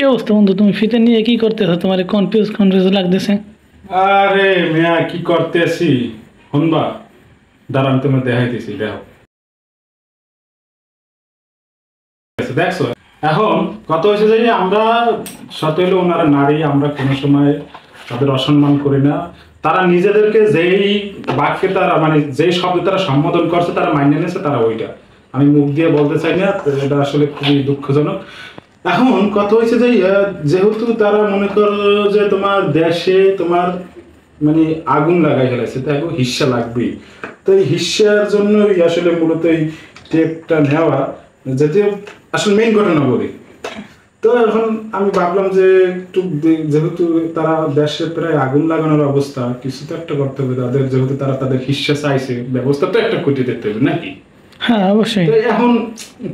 কি অবস্থা বন্ধু? তুমি ফিতে নিয়ে কি করতেছো? তোমার কনফিউজ কনফিউজ লাগতেছে। আরে মিয়া কি করতেছি শুনবা? দাঁড়ান তোমার দেখাইতেছি, দেখো। দেখছো এখন কত হয়েছে যে আমরা শত হইলে ওনারা নারী, আমরা কোনো সময় তাদের অসম্মান করি না। তারা নিজেদেরকে যেই বাক্যে তারা মানে যেই শব্দে তারা সম্বোধন করছে তারা মাইনে নিয়েছে, তারা ওইটা আমি মুখ দিয়ে বলতে চাই না, তো এটা আসলে খুবই দুঃখজনক। এখন কত হয়েছে যে যেহেতু তারা মনে করো যে তোমার দেশে তোমার মানে আগুন লাগাই ফেলেছে, তাই হিস্সা লাগবেই। তো এই হিস্সার জন্যই আসলে মূলত এই টেপটা নেওয়া, যদিও আসলে মেইন ঘটনা বলি। তো এখন আমি ভাবলাম যে একটু যেহেতু তারা দেশে প্রায় আগুন লাগানোর অবস্থা, কিছু তো একটা করতে হবে তাদের, যেহেতু তারা তাদের হিস্সা চাইছে, ব্যবস্থা তো একটা করতে দিতে হবে নাকি? হ্যাঁ, অবশ্যই। তো এখন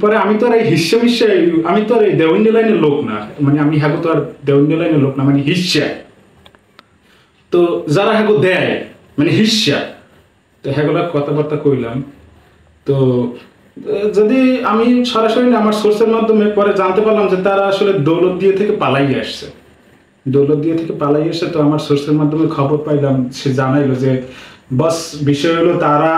পরে আমি তো আর এই হিস্সা মিস্সা, আমি তো আর এই দেওয়ানি লাইনের লোক না, মানে আমি হ্যাগো তো আর দেওয়ানি লাইনের লোক না, মানে হিস্সা। তো যারা হ্যাগো দেয় মানে হিস্সা, তো হ্যাগোলা কথাবার্তা কইলাম। তো যদি আমি সরাসরি না, আমার সোর্সের মাধ্যমে পরে জানতে পারলাম যে তারা আসলে দৌলতদিয়া থেকে পালাই আসছে। দৌলতদিয়া থেকে পালাই এসে তো আমার সোর্সের মাধ্যমে খবর পাইলাম, সে জানাইলো যে বস বিষয় হলো তারা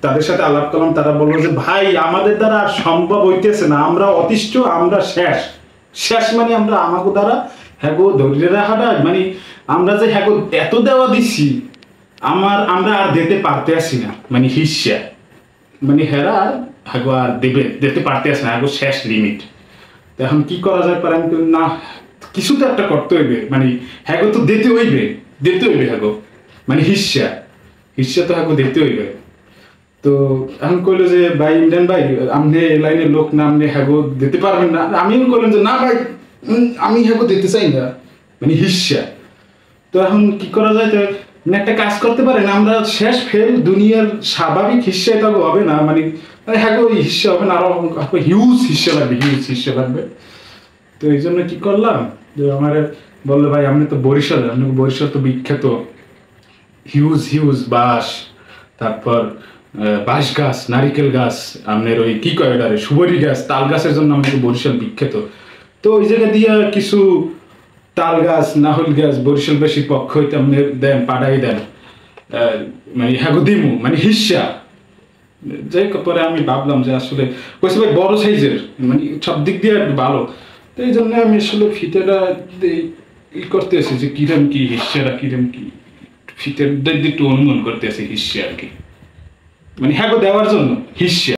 তাদের সাথে আলাপ করলাম, তারা বললো যে ভাই আমাদের দ্বারা আর সম্ভব হইতেছে না, আমরা অতিষ্ঠ, আমরা শেষ। শেষ মানে আমরা আমাকে দ্বারা হ্যাগো ধৈর্য রাখাটা মানে আমরা যে হ্যাগো এত দেওয়া দিচ্ছি আমরা আর দিতে পারতে আসি না, মানে হিস্সা মানে হেরা হ্যাগো আর দিতে পারতে আসে না, হ্যাগো শেষ লিমিট। তো এখন কি করা যায় পারে, আমি না কিছু তো একটা করতে হইবে, মানে হ্যাগো তো দিতে হইবে হ্যাগো মানে হিস্সা তো হ্যাগো দিতে হইবে। তো এখন কইলো যে ভাই ইমরান ভাই আপনি এই লাইনের লোক না, আপনি হ্যাগো দিতে পারবেন না। আমিও কইলাম যে না ভাই আমি হ্যাগো দিতে চাই না, মানে হিস্সা। তো এখন কি করা যায়? তো মানে একটা কাজ করতে পারেন, আমরা শেষ ফেল দুনিয়ার স্বাভাবিক হিস্সা এটা হবে না, মানে হ্যাঁ ওই হিস্সা হবে না, আরো হিউজ হিস্সা লাগবে। তো এই জন্য কি করলাম যে আমার বললো ভাই আপনি তো বরিশাল, আপনি বরিশাল তো বিখ্যাত হিউজ বাঁশ, তারপর বাঁশ গাছ, নারিকেল গাছ, আপনার ওই কি কয় ওটারে সুবরি গাছ, তাল গাছের জন্য আমাদের বরিশাল বিখ্যাত। তো ওই জায়গা দিয়ে কিছু তাল গাছ, নাহল গাছ বরিশালবাসীর পক্ষ হইতে আপনি দেন, পাঠাই দেন, মানে হ্যাগো দিমু মানে হিস্সা। যাই পরে আমি ভাবলাম যে আসলে কইছে ভাই বড় সাইজের, মানে সব দিক দিয়ে ভালো। তো এই জন্য আমি আসলে ফিতেটা ই করতে আসি যে কিরম কি হিস্সাটা, কিরম কি ফিতের একটু অনুমান করতে আসি হিস্সা আর কি, মানে হ্যাগো দেওয়ার জন্য হিস্সা।